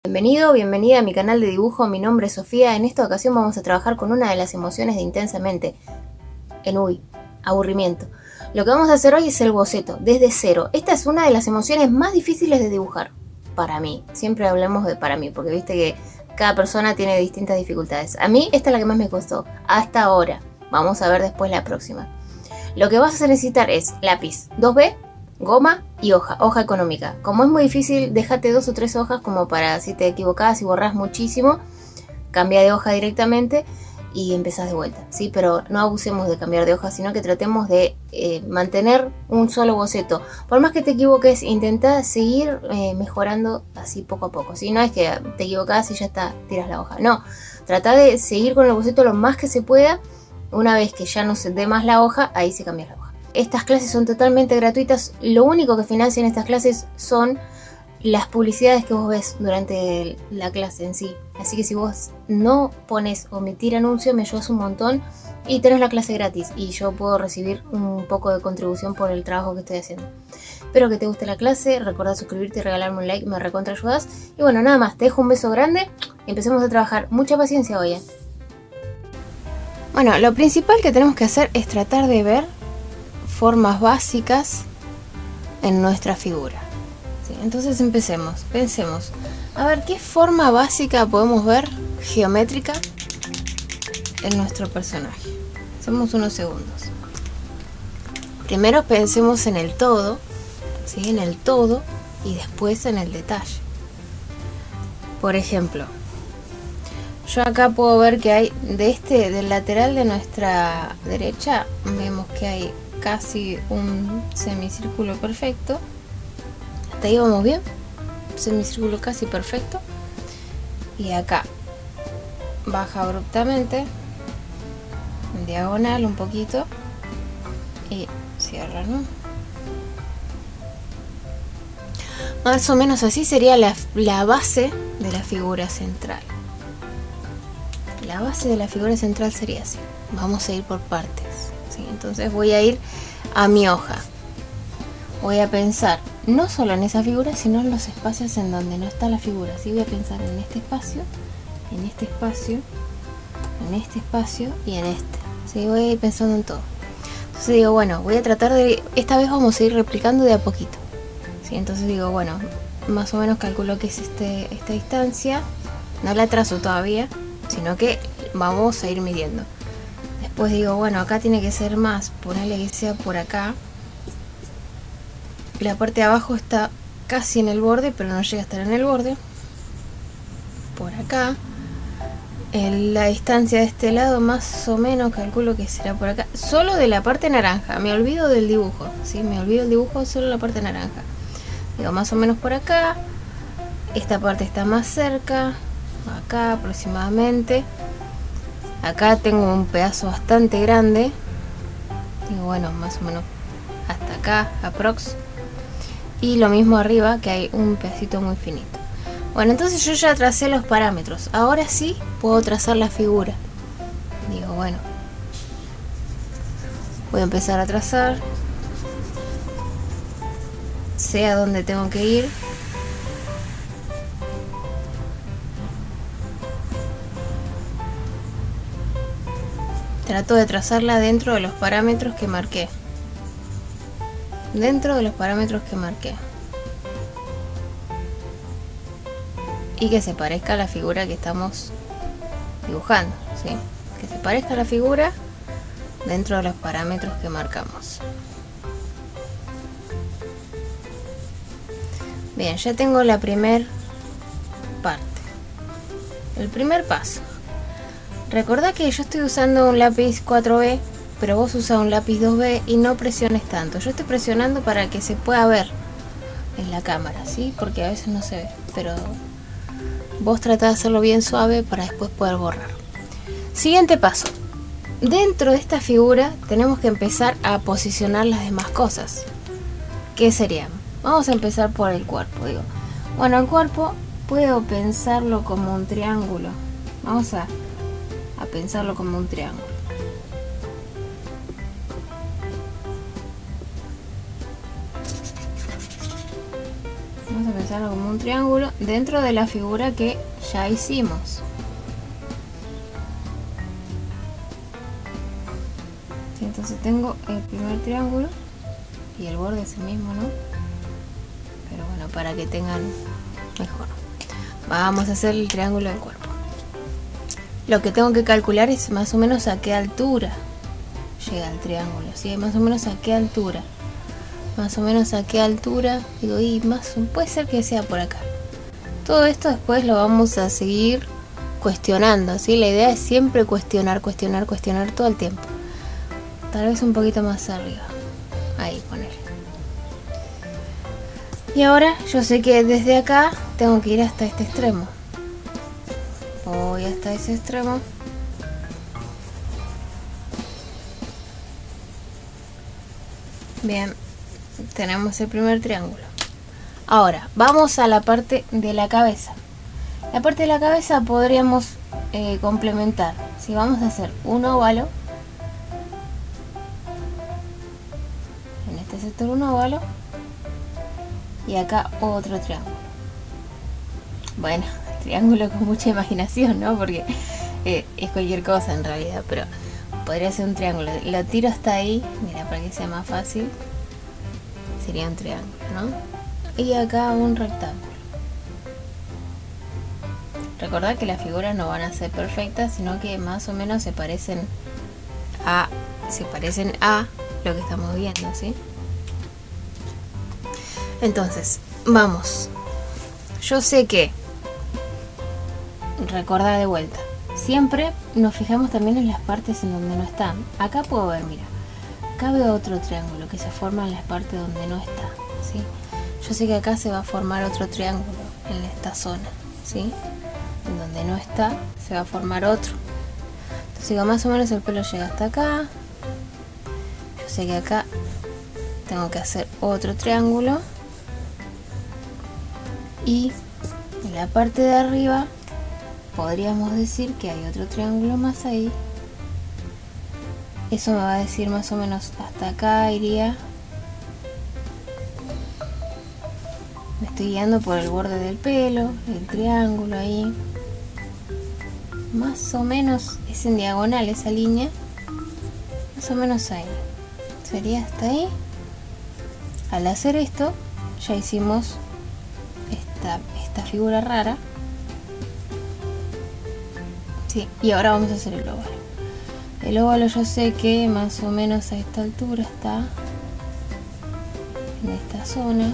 Bienvenido, bienvenida a mi canal de dibujo, mi nombre es Sofía. En esta ocasión vamos a trabajar con una de las emociones de Intensamente, aburrimiento. Lo que vamos a hacer hoy es el boceto, desde cero. Esta es una de las emociones más difíciles de dibujar, para mí. Siempre hablamos de para mí, porque viste que cada persona tiene distintas dificultades. A mí esta es la que más me costó, hasta ahora. Vamos a ver después la próxima. Lo que vas a necesitar es lápiz 2B, goma y hoja económica. Como es muy difícil, déjate 2 o 3 hojas como para si te equivocás y borrás muchísimo, cambia de hoja directamente y empezás de vuelta, ¿sí? Pero no abusemos de cambiar de hoja, sino que tratemos de mantener un solo boceto. Por más que te equivoques, intenta seguir mejorando así poco a poco, ¿sí? No es que te equivocás y ya está, tiras la hoja. No, trata de seguir con el boceto lo más que se pueda. Una vez que ya no se dé más la hoja, ahí se cambia la hoja. Estas clases son totalmente gratuitas. Lo único que financian estas clases son las publicidades que vos ves durante la clase en sí. Así que si vos no pones omitir anuncio, me ayudas un montón y tenés la clase gratis. Y yo puedo recibir un poco de contribución por el trabajo que estoy haciendo. Espero que te guste la clase. Recordá suscribirte y regalarme un like, me recontra ayudas. Y bueno, nada más, te dejo un beso grande y empecemos a trabajar. Mucha paciencia hoy, ¿eh? Bueno, lo principal que tenemos que hacer es tratar de ver formas básicas en nuestra figura. ¿Sí? Entonces pensemos. A ver, ¿qué forma básica podemos ver geométrica en nuestro personaje? Hacemos unos segundos. Primero pensemos en el todo, ¿sí? En el todo y después en el detalle. Por ejemplo, yo acá puedo ver que hay del lateral de nuestra derecha, vemos que hay casi un semicírculo perfecto. Hasta ahí vamos bien, semicírculo casi perfecto. Y acá baja abruptamente, en diagonal un poquito y cierra, ¿no? Más o menos así sería la base de la figura central. La base de la figura central sería así. Vamos a ir por partes, ¿sí? Entonces voy a ir a mi hoja. Voy a pensar no solo en esa figura, sino en los espacios en donde no está la figura. ¿Sí? Voy a pensar en este espacio, en este espacio, en este espacio y en este. ¿Sí? Voy a ir pensando en todo. Entonces digo, bueno, voy a tratar de... Esta vez vamos a ir replicando de a poquito, ¿sí? Entonces digo, bueno, más o menos calculo que es esta distancia. No la trazo todavía, sino que vamos a ir midiendo. Después digo, bueno, acá tiene que ser más, ponerle que sea por acá. La parte de abajo está casi en el borde, pero no llega a estar en el borde. Por acá. La distancia de este lado más o menos calculo que será por acá. Solo de la parte naranja, me olvido del dibujo, ¿sí? Me olvido del dibujo, solo la parte naranja. Digo, más o menos por acá. Esta parte está más cerca. Acá aproximadamente. Acá tengo un pedazo bastante grande. Digo, bueno, más o menos hasta acá, aprox. Y lo mismo arriba, que hay un pedacito muy finito. Bueno, entonces yo ya tracé los parámetros. Ahora sí puedo trazar la figura. Digo, bueno, voy a empezar a trazar. Sé a dónde tengo que ir. Trato de trazarla dentro de los parámetros que marqué. Dentro de los parámetros que marqué. Y que se parezca a la figura que estamos dibujando, ¿sí? Que se parezca a la figura dentro de los parámetros que marcamos. Bien, ya tengo la primer parte. El primer paso. Recordá que yo estoy usando un lápiz 4B, pero vos usas un lápiz 2B y no presiones tanto. Yo estoy presionando para que se pueda ver en la cámara, ¿sí? Porque a veces no se ve, pero vos tratá de hacerlo bien suave para después poder borrar. Siguiente paso. Dentro de esta figura tenemos que empezar a posicionar las demás cosas. ¿Qué serían? Vamos a empezar por el cuerpo, digo. Bueno, el cuerpo puedo pensarlo como un triángulo. Vamos a pensarlo como un triángulo. Vamos a pensarlo como un triángulo dentro de la figura que ya hicimos. Sí, entonces tengo el primer triángulo y el borde es el mismo, ¿no? Pero bueno, para que tengan mejor. Vamos a hacer el triángulo del cuerpo. Lo que tengo que calcular es más o menos a qué altura llega el triángulo, ¿sí? Más o menos a qué altura. Más o menos a qué altura. Digo, y más puede ser que sea por acá. Todo esto después lo vamos a seguir cuestionando, ¿sí? La idea es siempre cuestionar todo el tiempo. Tal vez un poquito más arriba. Ahí, poner. Y ahora yo sé que desde acá tengo que ir hasta este extremo. Voy hasta ese extremo. Bien, tenemos el primer triángulo. Ahora, vamos a la parte de la cabeza. La parte de la cabeza podríamos complementar. Si vamos a hacer un óvalo, en este sector un óvalo, y acá otro triángulo. Bueno, triángulo con mucha imaginación, ¿no? Porque es cualquier cosa en realidad, pero podría ser un triángulo. Lo tiro hasta ahí, mira, para que sea más fácil. Sería un triángulo, ¿no? Y acá un rectángulo. Recordad que las figuras no van a ser perfectas, sino que más o menos se parecen a lo que estamos viendo, ¿sí? Entonces, vamos. Yo sé que, recordad de vuelta, siempre nos fijamos también en las partes en donde no están. Acá puedo ver, mira, acá veo otro triángulo que se forma en las partes donde no está, ¿sí? Yo sé que acá se va a formar otro triángulo en esta zona, ¿sí? En donde no está, se va a formar otro. Entonces digo, más o menos el pelo llega hasta acá. Yo sé que acá tengo que hacer otro triángulo. Y en la parte de arriba podríamos decir que hay otro triángulo más ahí. Eso me va a decir más o menos hasta acá iría. Me estoy guiando por el borde del pelo, el triángulo ahí. Más o menos es en diagonal esa línea. Más o menos ahí. Sería hasta ahí. Al hacer esto ya hicimos esta figura rara. Sí, y ahora vamos a hacer el óvalo. El óvalo yo sé que más o menos a esta altura está en esta zona.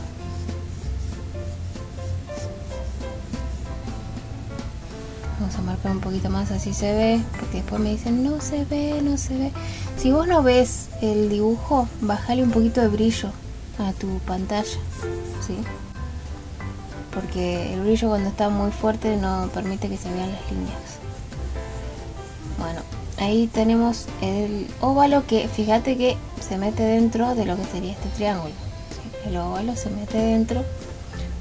Vamos a marcar un poquito más, así se ve, porque después me dicen no se ve, no se ve. Si vos no ves el dibujo, bajale un poquito de brillo a tu pantalla, ¿sí? Porque el brillo cuando está muy fuerte no permite que se vean las líneas. Bueno, ahí tenemos el óvalo que fíjate que se mete dentro de lo que sería este triángulo, ¿sí? El óvalo se mete dentro,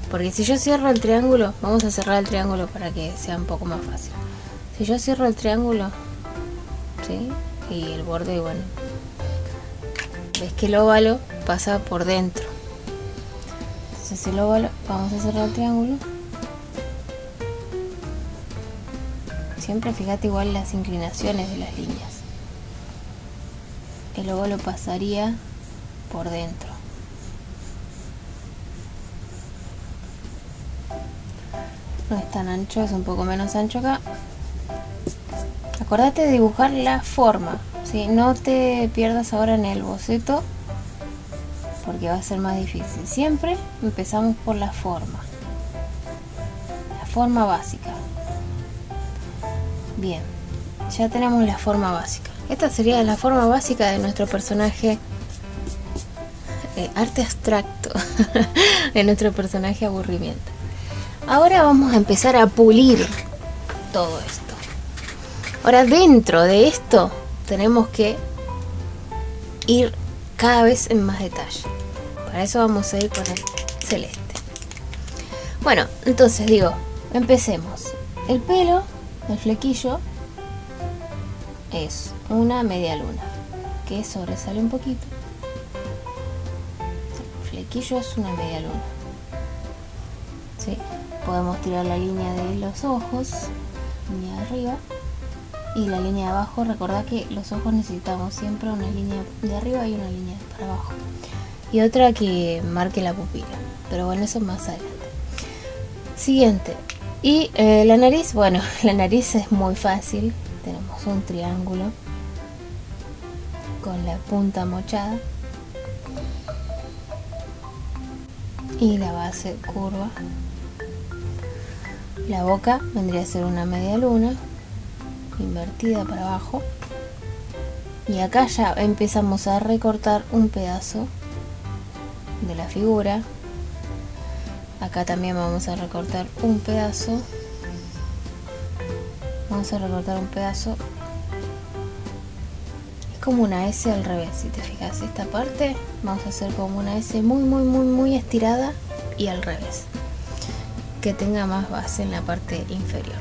porque si yo cierro el triángulo, vamos a cerrar el triángulo para que sea un poco más fácil. Si yo cierro el triángulo, ¿sí? Y el borde, bueno, ves que el óvalo pasa por dentro. Entonces el óvalo, vamos a cerrar el triángulo. Siempre fíjate igual las inclinaciones de las líneas. El óvalo pasaría por dentro. No es tan ancho, es un poco menos ancho acá. Acordate de dibujar la forma, ¿sí? No te pierdas ahora en el boceto, porque va a ser más difícil. Siempre empezamos por la forma básica. Bien, ya tenemos la forma básica. Esta sería la forma básica de nuestro personaje arte abstracto, de nuestro personaje aburrimiento. Ahora vamos a empezar a pulir todo esto. Ahora dentro de esto tenemos que ir cada vez en más detalle. Para eso vamos a ir con el celeste. Bueno, entonces digo, empecemos. El pelo, el flequillo, es una media luna que sobresale un poquito. El flequillo es una media luna. ¿sí? Podemos tirar la línea de los ojos, línea de arriba, y la línea de abajo. Recordad que los ojos necesitamos siempre una línea de arriba y una línea para abajo, y otra que marque la pupila, pero bueno, eso más adelante. Siguiente, y la nariz. Bueno, la nariz es muy fácil. Tenemos un triángulo con la punta mochada y la base curva. La boca vendría a ser una media luna invertida para abajo, y acá ya empezamos a recortar un pedazo de la figura. Acá también vamos a recortar un pedazo. Vamos a recortar un pedazo. Es como una S al revés, si te fijas. Esta parte vamos a hacer como una S muy estirada y al revés, que tenga más base en la parte inferior.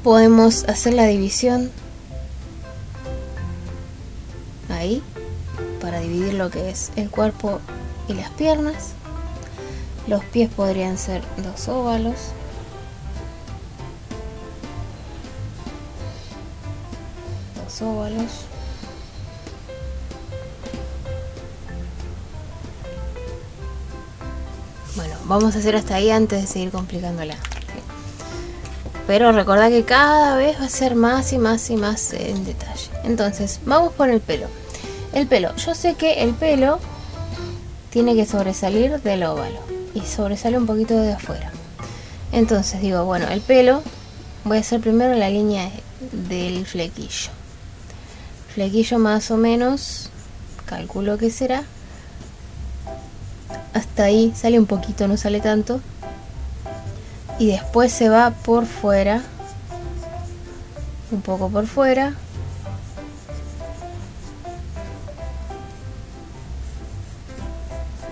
Podemos hacer la división ahí para dividir lo que es el cuerpo y las piernas. Los pies podrían ser 2 óvalos. Bueno, vamos a hacer hasta ahí antes de seguir complicándola. Pero recordad que cada vez va a ser más y más en detalle. Entonces, vamos por el pelo. El pelo, yo sé que el pelo tiene que sobresalir del óvalo y sobresale un poquito de afuera. Entonces digo, bueno, el pelo, voy a hacer primero la línea del flequillo. Flequillo más o menos, calculo que será hasta ahí, sale un poquito, no sale tanto, y después se va por fuera, un poco por fuera,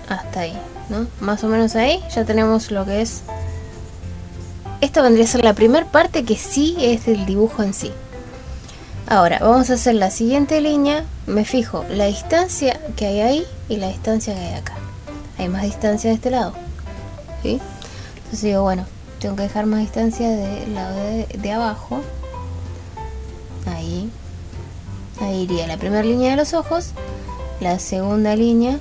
hasta ahí, ¿no? Más o menos ahí ya tenemos lo que es. Esta vendría a ser la primera parte que sí es el dibujo en sí. Ahora vamos a hacer la siguiente línea. Me fijo la distancia que hay ahí y la distancia que hay acá. Hay más distancia de este lado, ¿sí? Entonces digo, bueno, tengo que dejar más distancia del lado de abajo. Ahí iría la primera línea de los ojos, la segunda línea,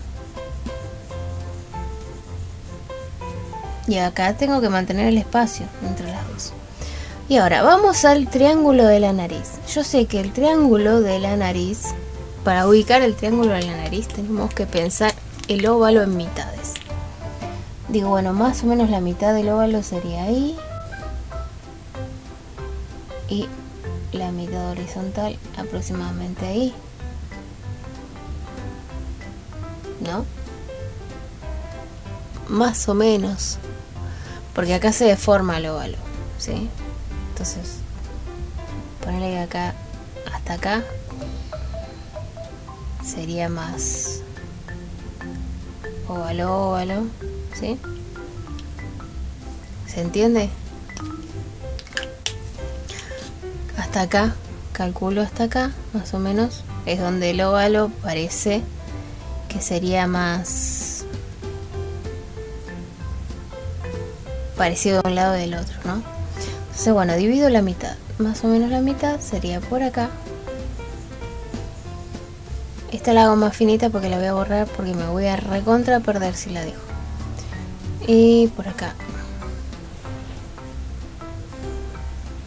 y acá tengo que mantener el espacio entre las dos. Y ahora vamos al triángulo de la nariz. Yo sé que el triángulo de la nariz, para ubicar el triángulo de la nariz tenemos que pensar el óvalo en mitades. Digo, bueno, más o menos la mitad del óvalo sería ahí, y la mitad horizontal aproximadamente ahí, ¿no? Más o menos, porque acá se deforma el óvalo, ¿sí? Entonces, ponerle que acá hasta acá sería más óvalo, ¿sí? ¿Se entiende? Hasta acá, calculo hasta acá, más o menos, es donde el óvalo parece que sería más parecido de un lado del otro, ¿no? Entonces, bueno, divido la mitad, más o menos la mitad sería por acá. Esta la hago más finita porque la voy a borrar, porque me voy a recontra perder si la dejo. Y por acá.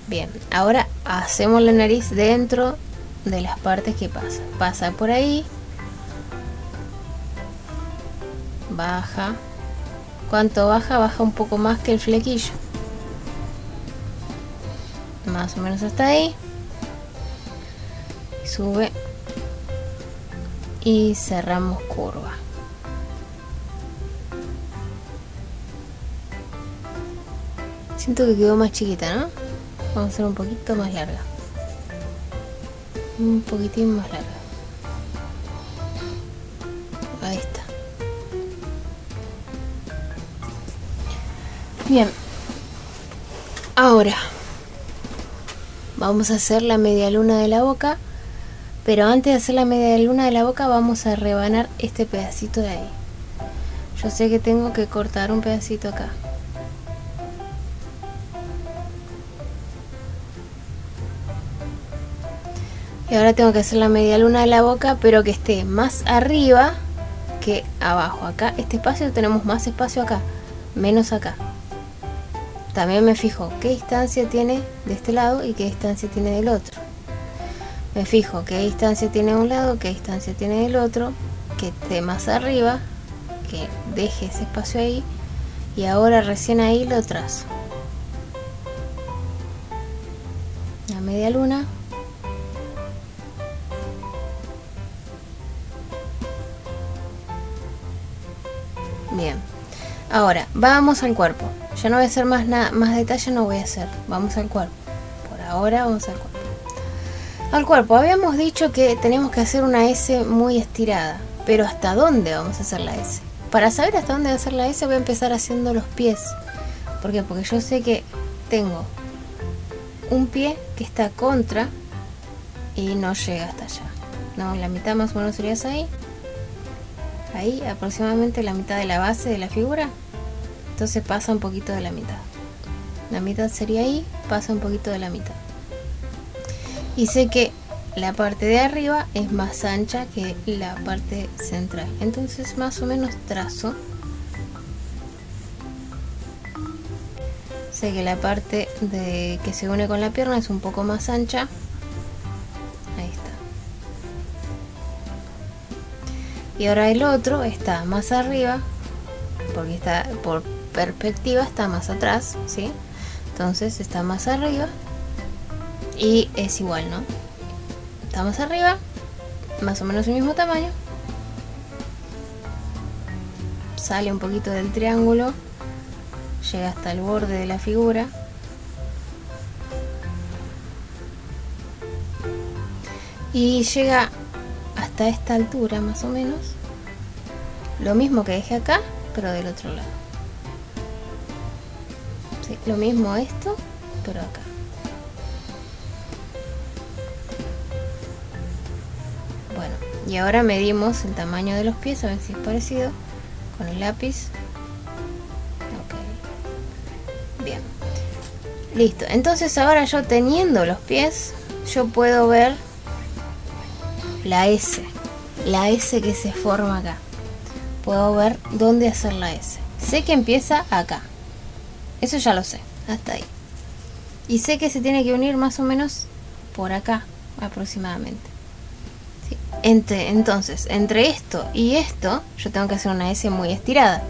Bien, ahora hacemos la nariz dentro de las partes que pasa. Pasa por ahí. Baja. ¿Cuánto baja? Baja un poco más que el flequillo. Más o menos hasta ahí. Sube. Y cerramos curva. Siento que quedó más chiquita, ¿no? Vamos a hacer un poquito más larga. Un poquitín más larga. Ahí está. Bien. Ahora vamos a hacer la media luna de la boca. Pero antes de hacer la media luna de la boca vamos a rebanar este pedacito de ahí. yo sé que tengo que cortar un pedacito acá. Y ahora tengo que hacer la media luna de la boca, pero que esté más arriba que abajo. Acá, este espacio, tenemos más espacio acá, menos acá. También me fijo qué distancia tiene de este lado y qué distancia tiene del otro. Me fijo qué distancia tiene de un lado, qué distancia tiene del otro, que esté más arriba, que deje ese espacio ahí. Y ahora recién ahí lo trazo. La media luna. Bien, ahora vamos al cuerpo. Ya no voy a hacer más detalle, no voy a hacer. Vamos al cuerpo. Por ahora vamos al cuerpo. Al cuerpo, habíamos dicho que tenemos que hacer una S muy estirada. Pero ¿hasta dónde vamos a hacer la S? Para saber hasta dónde hacer la S voy a empezar haciendo los pies. ¿Por qué? Porque yo sé que tengo un pie que está contra y no llega hasta allá. No, la mitad más o menos sería ahí. Ahí aproximadamente la mitad de la base de la figura. Entonces pasa un poquito de la mitad. La mitad sería ahí, pasa un poquito de la mitad. Y sé que la parte de arriba es más ancha que la parte central. Entonces más o menos trazo. Sé que la parte que se une con la pierna es un poco más ancha. Ahí está. Y ahora el otro está más arriba, porque está por perspectiva, está más atrás, ¿sí? Entonces está más arriba y es igual, ¿no? Está más arriba, más o menos el mismo tamaño. Sale un poquito del triángulo, llega hasta el borde de la figura. Y llega hasta esta altura más o menos. Lo mismo que dejé acá, pero del otro lado. Sí, lo mismo esto, pero acá. Bueno, y ahora medimos el tamaño de los pies, a ver si es parecido con el lápiz. Ok. Bien. Listo. Entonces ahora yo teniendo los pies, yo puedo ver la S que se forma acá. Puedo ver dónde hacer la S. Sé que empieza acá. Eso ya lo sé, hasta ahí. Y sé que se tiene que unir más o menos por acá, aproximadamente. ¿Sí? Entonces, entre esto y esto, yo tengo que hacer una S muy estirada.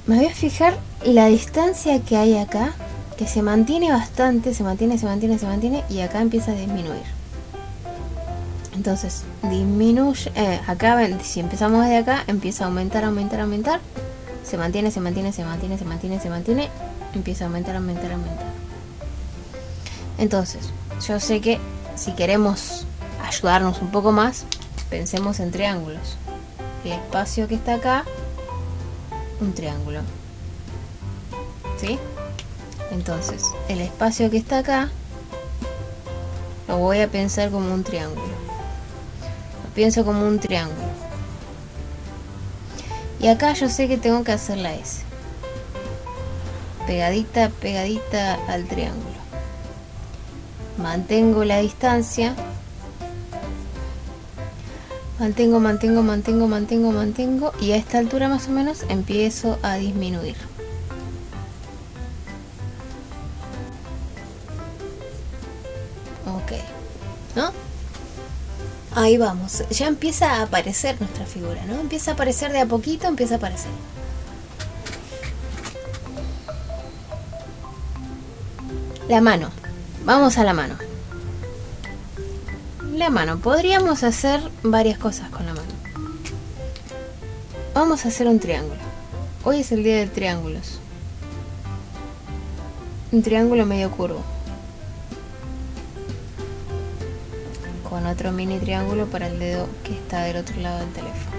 Me voy a fijar la distancia que hay acá, que se mantiene bastante, se mantiene, y acá empieza a disminuir. Entonces, disminuye, acá, si empezamos desde acá, empieza a aumentar, se mantiene, empieza a aumentar. Entonces, yo sé que si queremos ayudarnos un poco más, pensemos en triángulos. El espacio que está acá, un triángulo. ¿Sí? Entonces, el espacio que está acá lo voy a pensar como un triángulo. Lo pienso como un triángulo. Y acá yo sé que tengo que hacer la S. Pegadita al triángulo. Mantengo la distancia. Mantengo. Y a esta altura más o menos empiezo a disminuir. Ok, ¿no? Ahí vamos, ya empieza a aparecer nuestra figura, ¿no? Empieza a aparecer de a poquito, empieza a aparecer. La mano, vamos a la mano. La mano, podríamos hacer varias cosas con la mano. Vamos a hacer un triángulo. Hoy es el día de triángulos. Un triángulo medio curvo. Con otro mini triángulo para el dedo que está del otro lado del teléfono.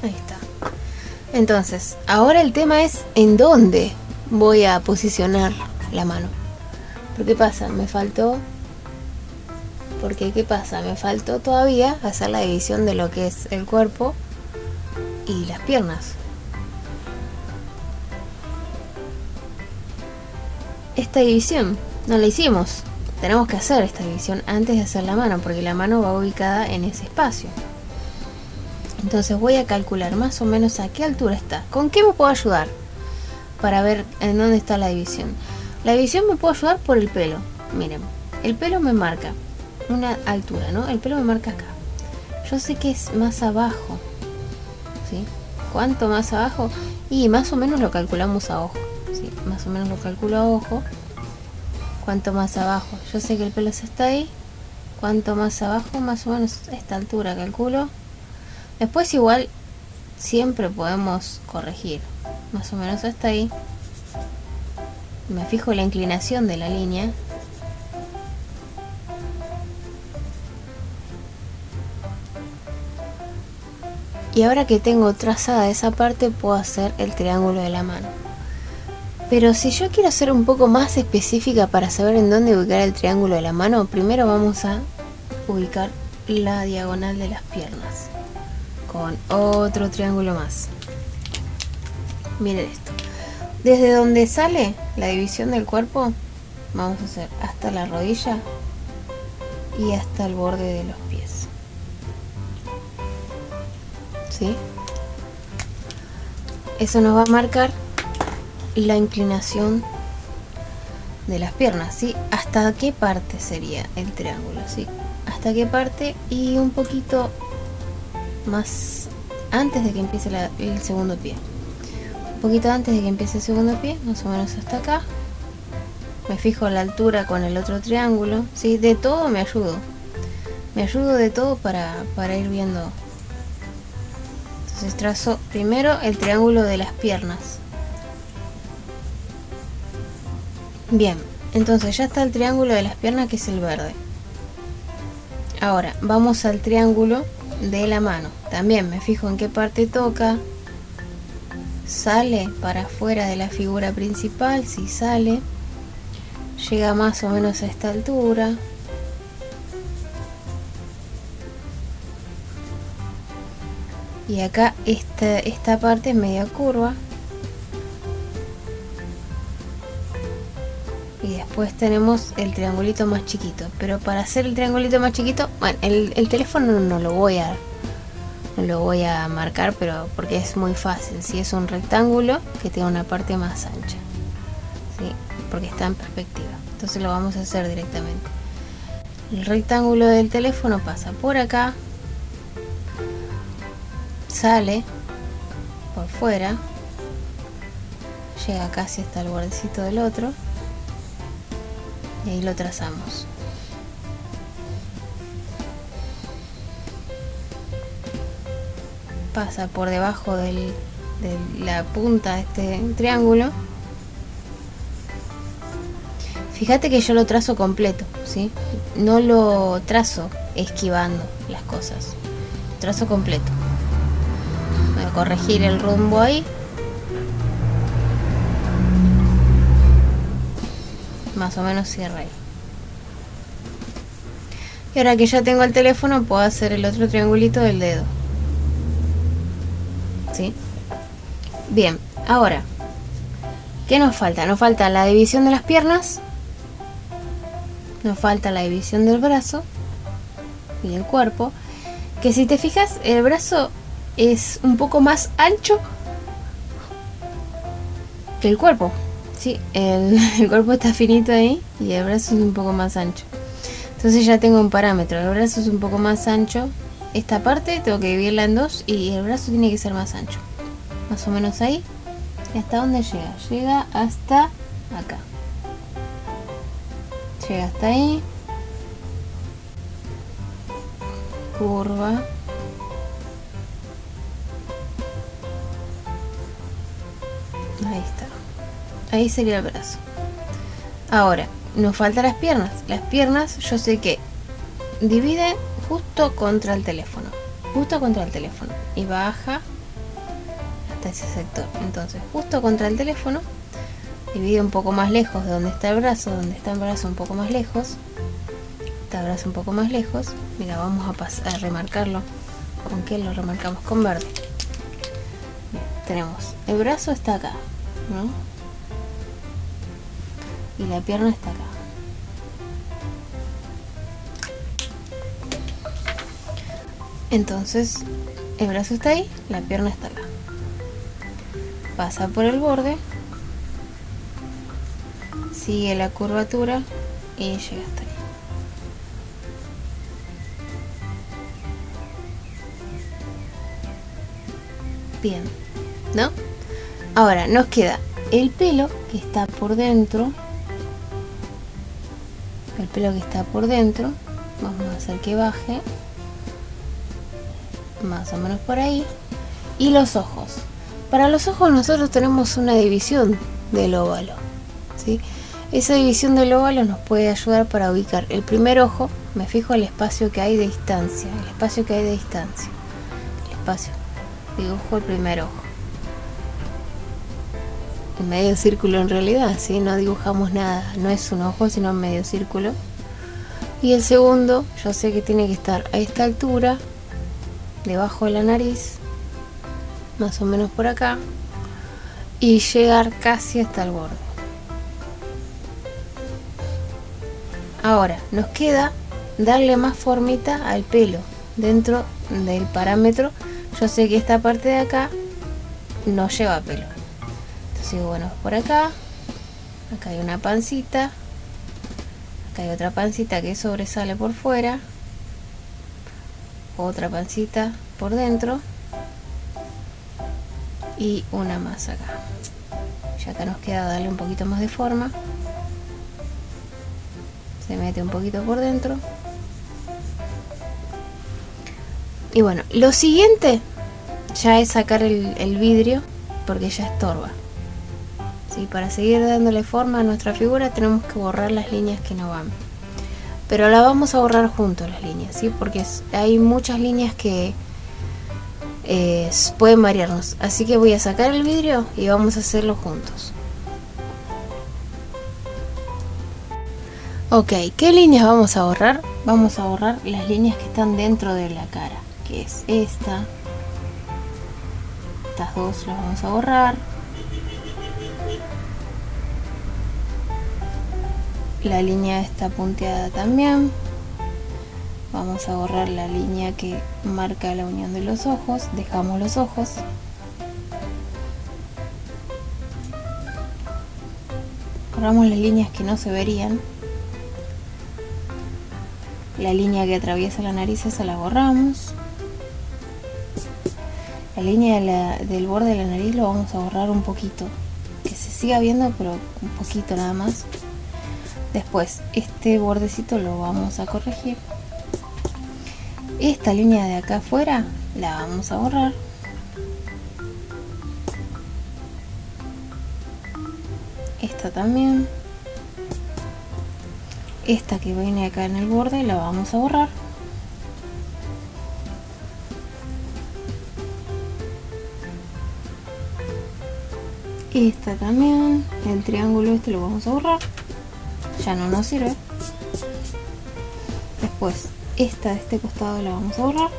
Ahí está. Entonces, ahora el tema es en dónde voy a posicionar la mano. ¿Pero qué pasa? Me faltó Porque ¿qué pasa? Me faltó todavía hacer la división de lo que es el cuerpo y las piernas. Esta división no la hicimos. Tenemos que hacer esta división antes de hacer la mano, porque la mano va ubicada en ese espacio. Entonces voy a calcular más o menos a qué altura está. ¿Con qué me puedo ayudar? Para ver en dónde está la división. La división me puede ayudar por el pelo. Miren, el pelo me marca una altura, ¿no? El pelo me marca acá. Yo sé que es más abajo, ¿sí? ¿Cuánto más abajo? Y más o menos lo calculamos a ojo, ¿sí? Más o menos lo calculo a ojo. ¿Cuánto más abajo? Yo sé que el pelo está ahí. ¿Cuánto más abajo? Más o menos esta altura calculo. Después igual siempre podemos corregir. Más o menos hasta ahí. Me fijo la inclinación de la línea. Y ahora que tengo trazada esa parte, puedo hacer el triángulo de la mano. Pero si yo quiero ser un poco más específica para saber en dónde ubicar el triángulo de la mano, primero vamos a ubicar la diagonal de las piernas con otro triángulo más. Miren esto. Desde donde sale la división del cuerpo, vamos a hacer hasta la rodilla y hasta el borde de los pies. ¿Sí? Eso nos va a marcar la inclinación de las piernas, ¿sí? ¿Hasta qué parte sería el triángulo? ¿Sí? ¿Hasta qué parte? Y un poquito más antes de que empiece el segundo pie. Un poquito antes de que empiece el segundo pie, más o menos hasta acá. Me fijo la altura con el otro triángulo, ¿sí? De todo me ayudo. Me ayudo de todo para ir viendo. Entonces trazo primero el triángulo de las piernas. Bien, entonces ya está el triángulo de las piernas, que es el verde. Ahora vamos al triángulo de la mano. También me fijo en qué parte toca. Sale para afuera de la figura principal, si sale. Llega más o menos a esta altura. Y acá esta parte es media curva. Y después tenemos el triangulito más chiquito. Pero para hacer el triangulito más chiquito, bueno, el teléfono no lo voy a marcar, pero porque es muy fácil. Si es un rectángulo que tenga una parte más ancha, ¿sí? Porque está en perspectiva. Entonces lo vamos a hacer directamente. El rectángulo del teléfono pasa por acá, sale por fuera, llega casi hasta el bordecito del otro y ahí lo trazamos. Pasa por debajo de la punta de este triángulo. Fíjate que yo lo trazo completo, ¿sí? No lo trazo esquivando las cosas, trazo completo. Voy a corregir el rumbo ahí. Más o menos cierra ahí. Y ahora que ya tengo el teléfono, puedo hacer el otro triangulito del dedo. ¿Sí? Bien, ahora, ¿qué nos falta? Nos falta la división de las piernas. Nos falta la división del brazo y del cuerpo. Que si te fijas, el brazo es un poco más ancho que el cuerpo. Sí, el cuerpo está finito ahí y el brazo es un poco más ancho. Entonces ya tengo un parámetro. El brazo es un poco más ancho. Esta parte tengo que dividirla en dos y el brazo tiene que ser más ancho. Más o menos ahí. ¿Y hasta dónde llega? Llega hasta acá. Llega hasta ahí. Curva. Ahí está. Ahí sería el brazo. Ahora, nos faltan las piernas. Las piernas yo sé que dividen justo contra el teléfono. Justo contra el teléfono. Y baja hasta ese sector. Entonces, justo contra el teléfono. Divide un poco más lejos de donde está el brazo. Donde está el brazo un poco más lejos. Este brazo un poco más lejos. Mira, vamos a remarcarlo. ¿Con qué lo remarcamos? Con verde. Bien, tenemos el brazo está acá, ¿no? Y la pierna está acá. Entonces el brazo está ahí, la pierna está acá. Pasa por el borde, sigue la curvatura y llega hasta ahí. Bien, ¿no? Ahora nos queda el pelo que está por dentro. El pelo que está por dentro, vamos a hacer que baje más o menos por ahí. Y los ojos. Para los ojos nosotros tenemos una división del óvalo, ¿sí? Esa división del óvalo nos puede ayudar para ubicar el primer ojo. Me fijo el espacio que hay de distancia. El espacio que hay de distancia. El espacio. Dibujo el primer ojo. En medio círculo en realidad, ¿sí? No dibujamos nada. No es un ojo, sino un medio círculo. Y el segundo, yo sé que tiene que estar a esta altura, debajo de la nariz, más o menos por acá, y llegar casi hasta el borde. Ahora nos queda darle más formita al pelo dentro del parámetro. Yo sé que esta parte de acá no lleva pelo, entonces bueno, por acá hay una pancita, acá hay otra pancita que sobresale por fuera, otra pancita por dentro y una más acá. Ya acá nos queda darle un poquito más de forma. Se mete un poquito por dentro. Y bueno, lo siguiente ya es sacar el vidrio, porque ya estorba, ¿sí? Para seguir dándole forma a nuestra figura tenemos que borrar las líneas que no van. Pero la vamos a borrar juntos las líneas, ¿sí? Porque hay muchas líneas que pueden variarnos. Así que voy a sacar el vidrio y vamos a hacerlo juntos. Ok, ¿qué líneas vamos a borrar? Vamos a borrar las líneas que están dentro de la cara, que es esta. Estas dos las vamos a borrar. La línea está punteada también. Vamos a borrar la línea que marca la unión de los ojos. Dejamos los ojos. Borramos las líneas que no se verían. La línea que atraviesa la nariz, esa la borramos. La línea del borde de la nariz lo vamos a borrar un poquito, que se siga viendo, pero un poquito nada más. Después este bordecito lo vamos a corregir. Esta línea de acá afuera la vamos a borrar. Esta también. Esta que viene acá en el borde la vamos a borrar. Esta también. El triángulo este lo vamos a borrar. Ya no nos sirve. Después esta de este costado la vamos a borrar.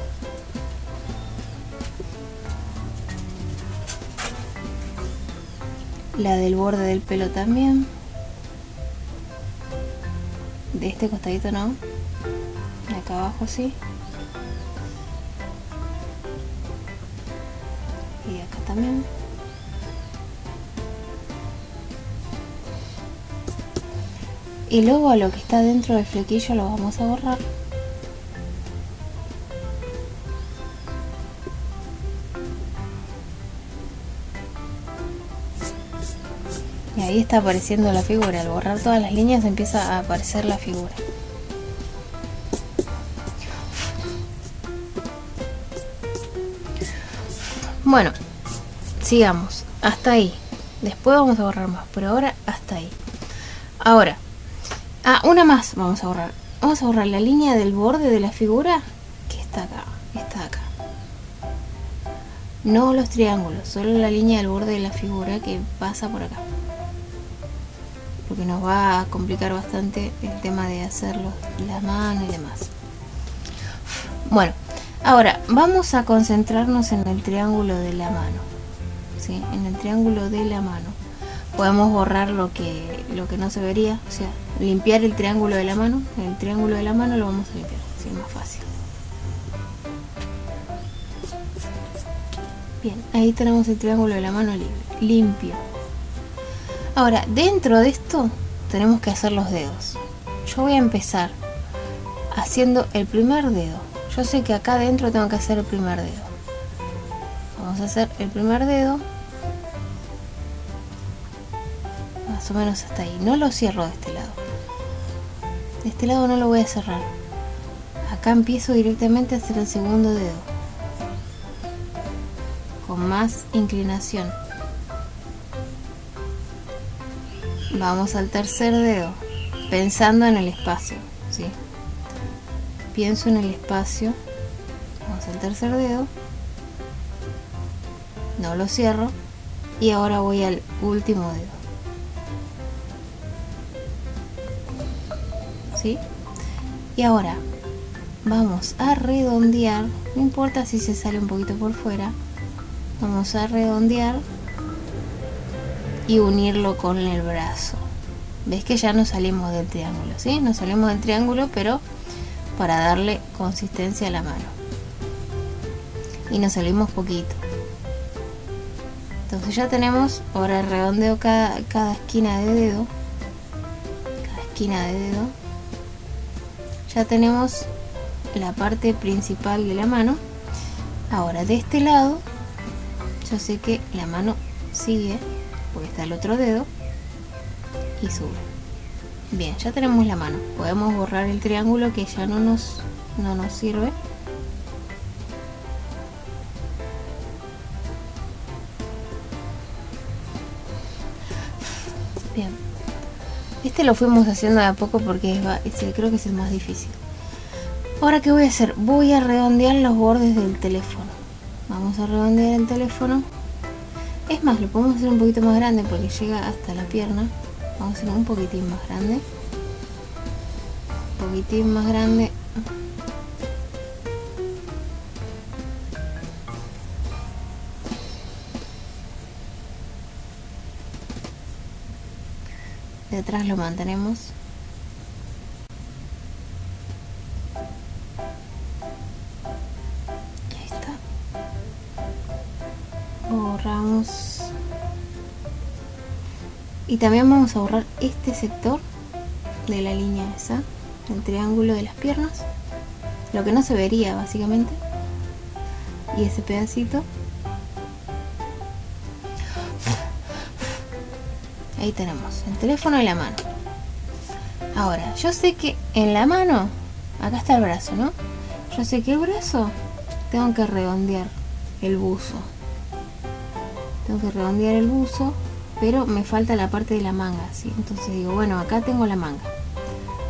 La del borde del pelo también. De este costadito no. De acá abajo sí. Y de acá también. Y luego a lo que está dentro del flequillo lo vamos a borrar. Y ahí está apareciendo la figura. Al borrar todas las líneas empieza a aparecer la figura. Bueno, sigamos. Hasta ahí. Después vamos a borrar más, pero ahora hasta ahí. Ahora, una más vamos a borrar. Vamos a borrar la línea del borde de la figura que está acá. Está acá. No los triángulos, solo la línea del borde de la figura que pasa por acá. Porque porque nos va a complicar bastante el tema de hacer las manos y demás. Bueno, ahora vamos a concentrarnos en el triángulo de la mano, ¿sí? En el triángulo de la mano podemos borrar lo que no se vería, o sea, limpiar el triángulo de la mano. El triángulo de la mano lo vamos a limpiar, así es más fácil. Bien, ahí tenemos el triángulo de la mano limpio. Ahora, dentro de esto tenemos que hacer los dedos. Yo voy a empezar haciendo el primer dedo. Yo sé que acá adentro tengo que hacer el primer dedo. Vamos a hacer el primer dedo. Más o menos hasta ahí. No lo cierro de este lado. De este lado no lo voy a cerrar. Acá empiezo directamente a hacer el segundo dedo. Con más inclinación. Vamos al tercer dedo, pensando en el espacio, ¿sí? Pienso en el espacio. Vamos al tercer dedo. No lo cierro. Y ahora voy al último dedo. ¿Sí? Y ahora vamos a redondear. No importa si se sale un poquito por fuera. Vamos a redondear y unirlo con el brazo. ¿Ves que ya nos salimos del triángulo? ¿Sí? Nos salimos del triángulo, pero para darle consistencia a la mano. Y nos salimos poquito. Entonces ya tenemos, ahora redondeo cada esquina de dedo. Cada esquina de dedo. Ya tenemos la parte principal de la mano. Ahora de este lado, yo sé que la mano sigue, porque está el otro dedo, y sube. Bien, ya tenemos la mano. Podemos borrar el triángulo que ya no nos sirve. Bien. Este lo fuimos haciendo de a poco porque creo que es el más difícil. Ahora, ¿qué voy a hacer? Voy a redondear los bordes del teléfono. Vamos a redondear el teléfono. Es más, lo podemos hacer un poquito más grande porque llega hasta la pierna. Vamos a hacer un poquitín más grande. Un poquitín más grande. De atrás lo mantenemos. Ahí está. Borramos. Y también vamos a borrar este sector de la línea esa, el triángulo de las piernas, lo que no se vería básicamente, y ese pedacito. Ahí tenemos el teléfono y la mano. Ahora, yo sé que en la mano, acá está el brazo, ¿no? Yo sé que el brazo tengo que redondear el buzo. Tengo que redondear el buzo, pero me falta la parte de la manga, ¿sí? Entonces digo, bueno, acá tengo la manga.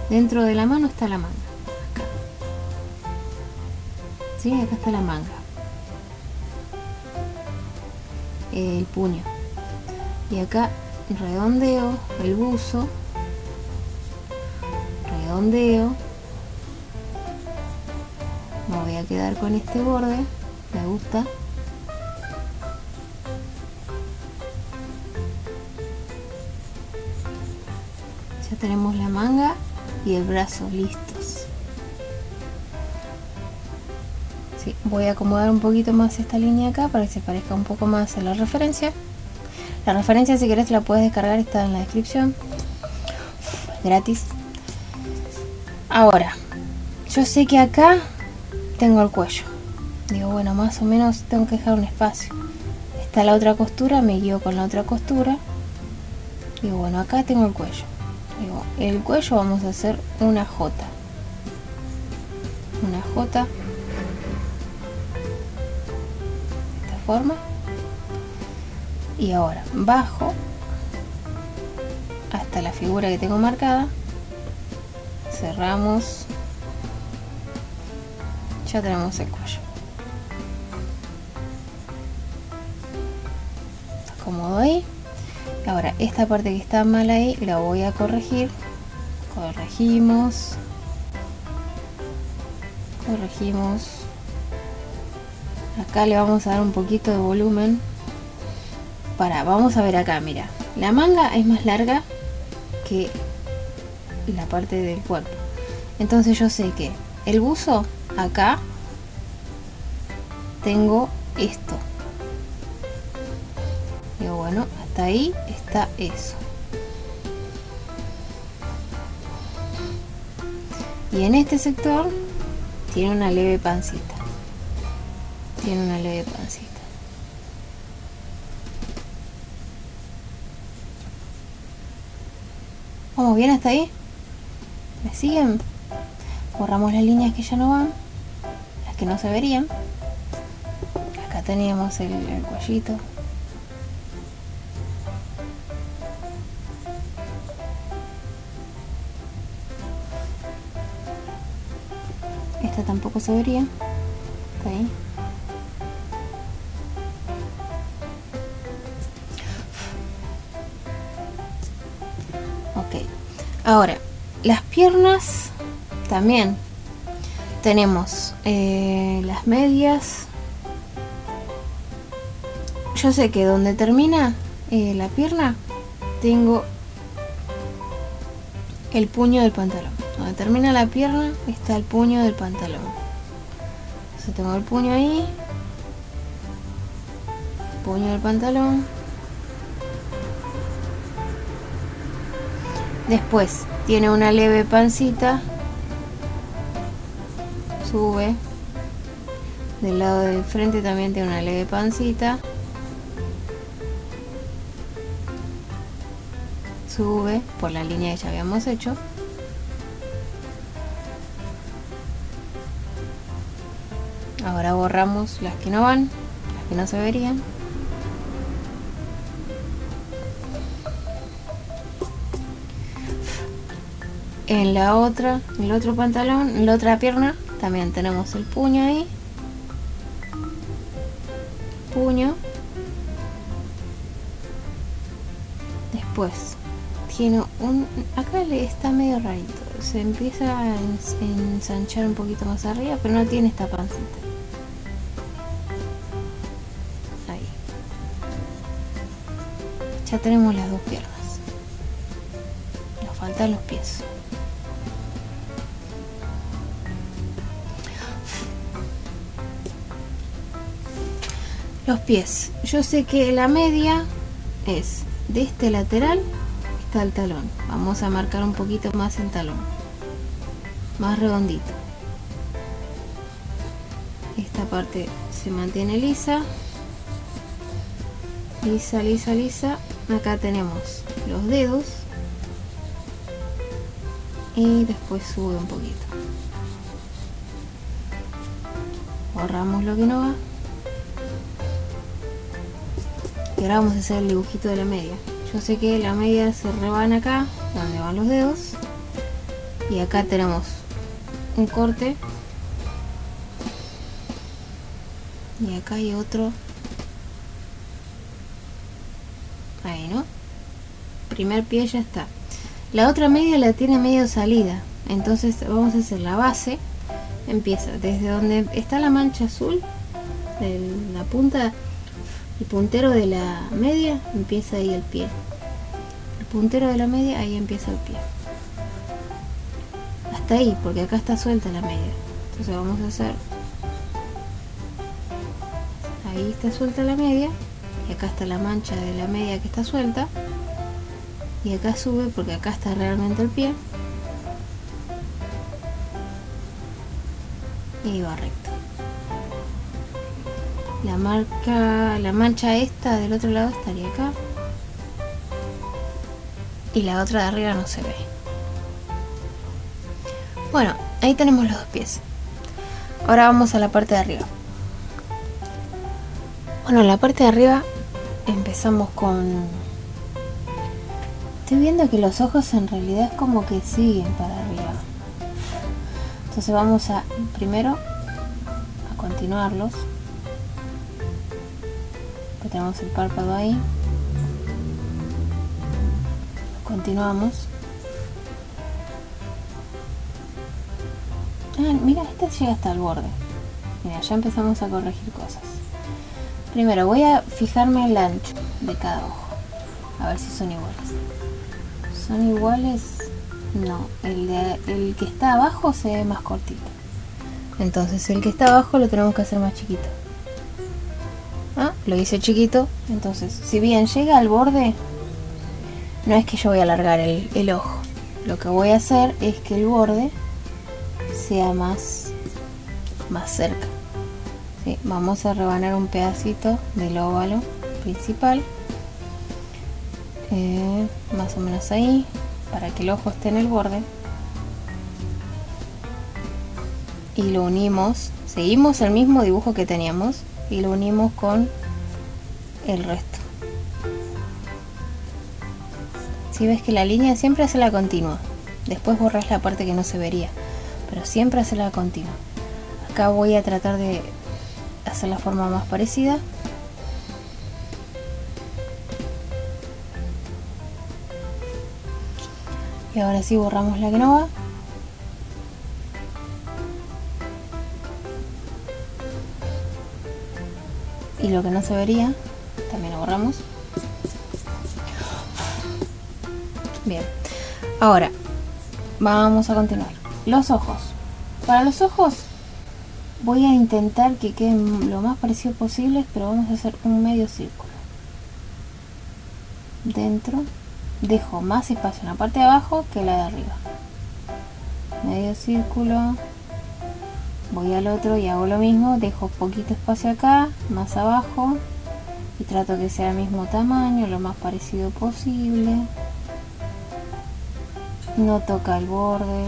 Dentro de la mano está la manga. Acá. ¿Sí? Acá está la manga. El puño. Y acá redondeo el buzo. Redondeo. Me voy a quedar con este borde. Me gusta. Ya tenemos la manga y el brazo listos. Sí, voy a acomodar un poquito más esta línea acá para que se parezca un poco más a la referencia. La referencia, si querés, la puedes descargar, está en la descripción. Gratis. Ahora, yo sé que acá tengo el cuello. Digo, bueno, más o menos tengo que dejar un espacio. Está la otra costura, me guío con la otra costura. Digo, bueno, acá tengo el cuello. Digo, el cuello vamos a hacer una J. Una J. De esta forma. Y ahora bajo hasta la figura que tengo marcada. Cerramos. Ya tenemos el cuello. Acomodo ahí. Ahora esta parte que está mal ahí la voy a corregir. Corregimos. Acá le vamos a dar un poquito de volumen. Vamos a ver acá, mira, la manga es más larga que la parte del cuerpo, entonces yo sé que el buzo acá tengo esto. Digo, bueno, hasta ahí está eso. Y en este sector tiene una leve pancita. ¿Vamos bien hasta ahí? ¿Me siguen? Borramos las líneas que ya no van, las que no se verían. Acá teníamos el cuellito. Esta tampoco se vería. Está ahí. Ok. Ahora, las piernas también tenemos las medias. Yo sé que donde termina la pierna tengo el puño del pantalón. Donde termina la pierna está el puño del pantalón. Entonces tengo el puño ahí, puño del pantalón. Después tiene una leve pancita, sube. Del lado del frente también tiene una leve pancita, sube por la línea que ya habíamos hecho. Ahora borramos las que no van, las que no se verían. En la otra, en el otro pantalón, en la otra pierna, también tenemos el puño ahí. Puño. Después tiene un... acá le está medio rarito. Se empieza a ensanchar un poquito más arriba, pero no tiene esta pancita. Ahí. Ya tenemos las dos piernas. Nos faltan los pies. Los pies, yo sé que la media es de este lateral está el talón. Vamos a marcar un poquito más el talón, más redondito. Esta parte se mantiene lisa, lisa, lisa, lisa. Acá tenemos los dedos y después sube un poquito. Borramos lo que no va. Y ahora vamos a hacer el dibujito de la media. Yo sé que la media se rebana acá, donde van los dedos. Y acá tenemos un corte. Y acá hay otro. Ahí, ¿no? Primer pie ya está. La otra media la tiene medio salida. Entonces vamos a hacer la base. Empieza desde donde está la mancha azul. De la punta. El puntero de la media empieza ahí el pie. El puntero de la media ahí empieza el pie. Hasta ahí, porque acá está suelta la media. Entonces vamos a hacer. Ahí está suelta la media. Y acá está la mancha de la media que está suelta. Y acá sube porque acá está realmente el pie. Y va recto. La mancha esta del otro lado estaría acá. Y la otra de arriba no se ve. Bueno, ahí tenemos los dos pies. Ahora vamos a la parte de arriba. Bueno, en la parte de arriba empezamos con... Estoy viendo que los ojos en realidad es como que siguen para arriba. Entonces vamos a primero a continuarlos. Tenemos el párpado ahí. Continuamos. Ah, mira, este llega hasta el borde. Mira, ya empezamos a corregir cosas. Primero voy a fijarme el ancho de cada ojo. A ver si son iguales. ¿Son iguales? No, el que está abajo se ve más cortito. Entonces el que está abajo lo tenemos que hacer más chiquito. Ah, lo hice chiquito. Entonces, si bien llega al borde, no es que yo voy a alargar el ojo. Lo que voy a hacer es que el borde sea más cerca. ¿Sí? Vamos a rebanar un pedacito del óvalo principal. Más o menos ahí, para que el ojo esté en el borde. Y lo unimos. Seguimos el mismo dibujo que teníamos y lo unimos con el resto. Si ves que la línea siempre hace la continua, después borras la parte que no se vería, pero siempre hace la continua. Acá voy a tratar de hacer la forma más parecida. Y ahora sí borramos la que no va. Y lo que no se vería también lo borramos. Bien, ahora vamos a continuar. Los ojos. Para los ojos voy a intentar que queden lo más parecido posible, pero vamos a hacer un medio círculo. Dentro dejo más espacio en la parte de abajo que la de arriba. Medio círculo. Voy al otro y hago lo mismo. Dejo poquito espacio acá, más abajo, y trato que sea el mismo tamaño, lo más parecido posible. No toca el borde.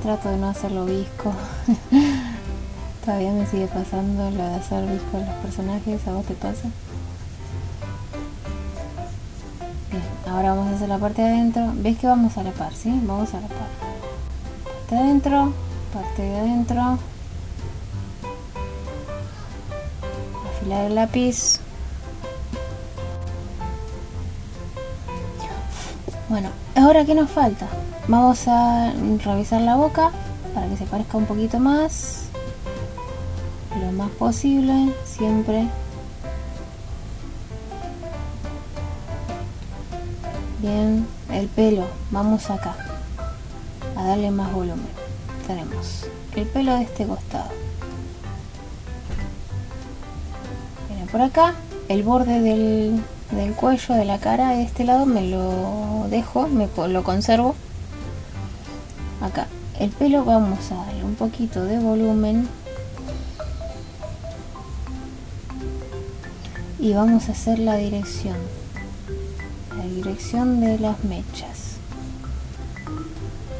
Trato de no hacerlo visco. Todavía me sigue pasando lo de hacer visco a los personajes. ¿A vos te pasa? Bien, ahora vamos a hacer la parte de adentro. ¿Ves que vamos a la par? ¿Sí? Vamos a la par. Parte de adentro, parte de adentro. Afilar el lápiz. Bueno, ahora ¿qué nos falta? Vamos a revisar la boca para que se parezca un poquito más, lo más posible, siempre. Bien, el pelo, vamos acá a darle más volumen. Tenemos el pelo de este costado. Viene por acá, el borde del cuello, de la cara de este lado me lo dejo, lo conservo. Acá el pelo vamos a darle un poquito de volumen y vamos a hacer la dirección de las mechas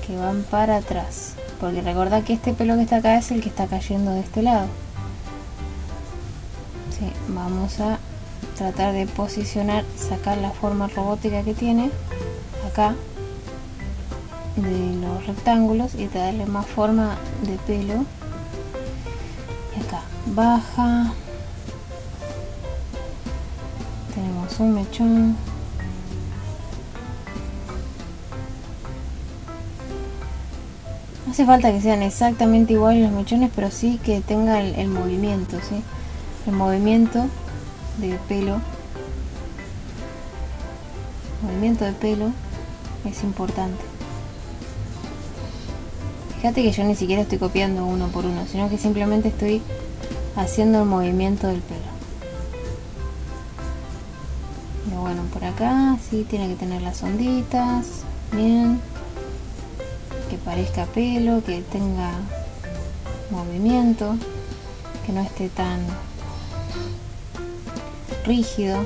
que van para atrás, porque recordad que este pelo que está acá es el que está cayendo de este lado. Sí, vamos a tratar de posicionar, sacar la forma robótica que tiene acá de los rectángulos y darle más forma de pelo. Y acá baja, tenemos un mechón. No hace falta que sean exactamente iguales los mechones, pero sí que tenga el movimiento, ¿sí? El movimiento de pelo. Movimiento de pelo es importante. Fíjate que yo ni siquiera estoy copiando uno por uno, sino que simplemente estoy haciendo el movimiento del pelo. Y bueno, por acá sí tiene que tener las onditas, bien, que parezca pelo, que tenga movimiento, que no esté tan rígido.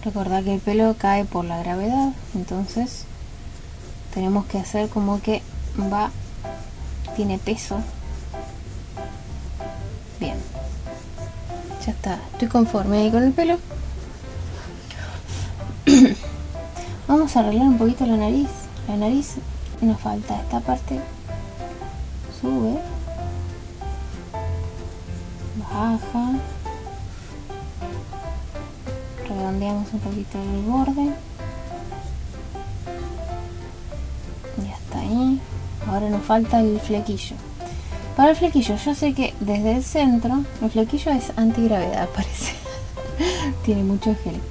Recordad que el pelo cae por la gravedad, entonces tenemos que hacer como que tiene peso. Bien, ya está, estoy conforme ahí con el pelo. Vamos a arreglar un poquito la nariz. La nariz nos falta esta parte, sube baja, redondeamos un poquito el borde y hasta ahí. Ahora nos falta el flequillo. Para el flequillo, yo sé que desde el centro, el flequillo es antigravedad, parece. Tiene mucho gel.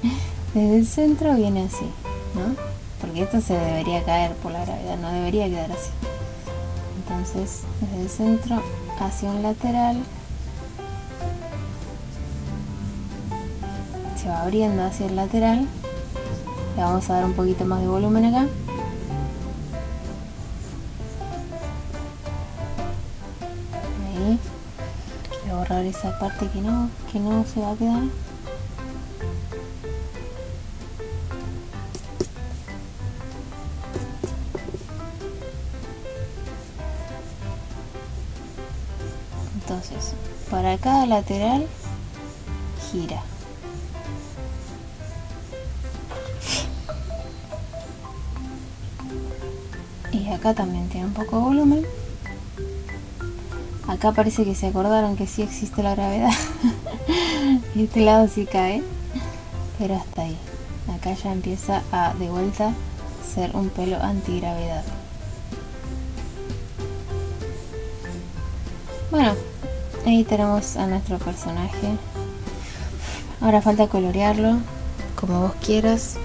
Desde el centro viene así, ¿no? Porque esto se debería caer por la gravedad, no debería quedar así. Entonces, desde el centro hacia un lateral, se va abriendo hacia el lateral. Le vamos a dar un poquito más de volumen acá. Ahí. Voy a borrar esa parte que no se va a quedar. Entonces, para cada lateral gira. Y acá también tiene un poco de volumen. Acá parece que se acordaron que sí existe la gravedad. Y este lado sí cae, pero hasta ahí. Acá ya empieza a de vuelta ser un pelo antigravedad. Bueno, ahí tenemos a nuestro personaje. Ahora falta colorearlo como vos quieras.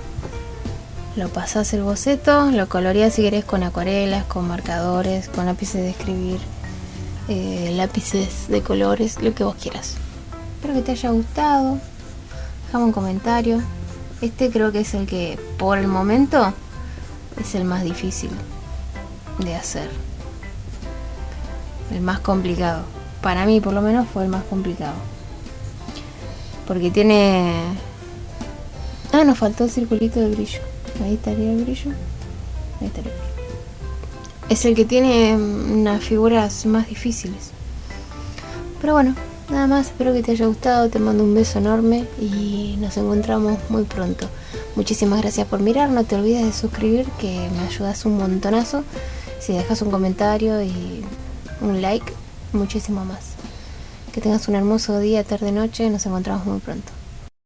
Lo pasás el boceto, lo coloreás si querés con acuarelas, con marcadores, con lápices de escribir, lápices de colores, lo que vos quieras. Espero que te haya gustado. Déjame un comentario. Este creo que es el que por el momento es el más difícil de hacer. El más complicado. Para mí por lo menos fue el más complicado. Porque tiene... nos faltó el circulito de brillo. Ahí estaría el brillo. Ahí estaría el brillo. Es el que tiene unas figuras más difíciles. Pero bueno, nada más. Espero que te haya gustado. Te mando un beso enorme y nos encontramos muy pronto. Muchísimas gracias por mirar. No te olvides de suscribir, que me ayudas un montonazo. Si dejas un comentario y un like, muchísimo más. Que tengas un hermoso día, tarde, noche. Nos encontramos muy pronto.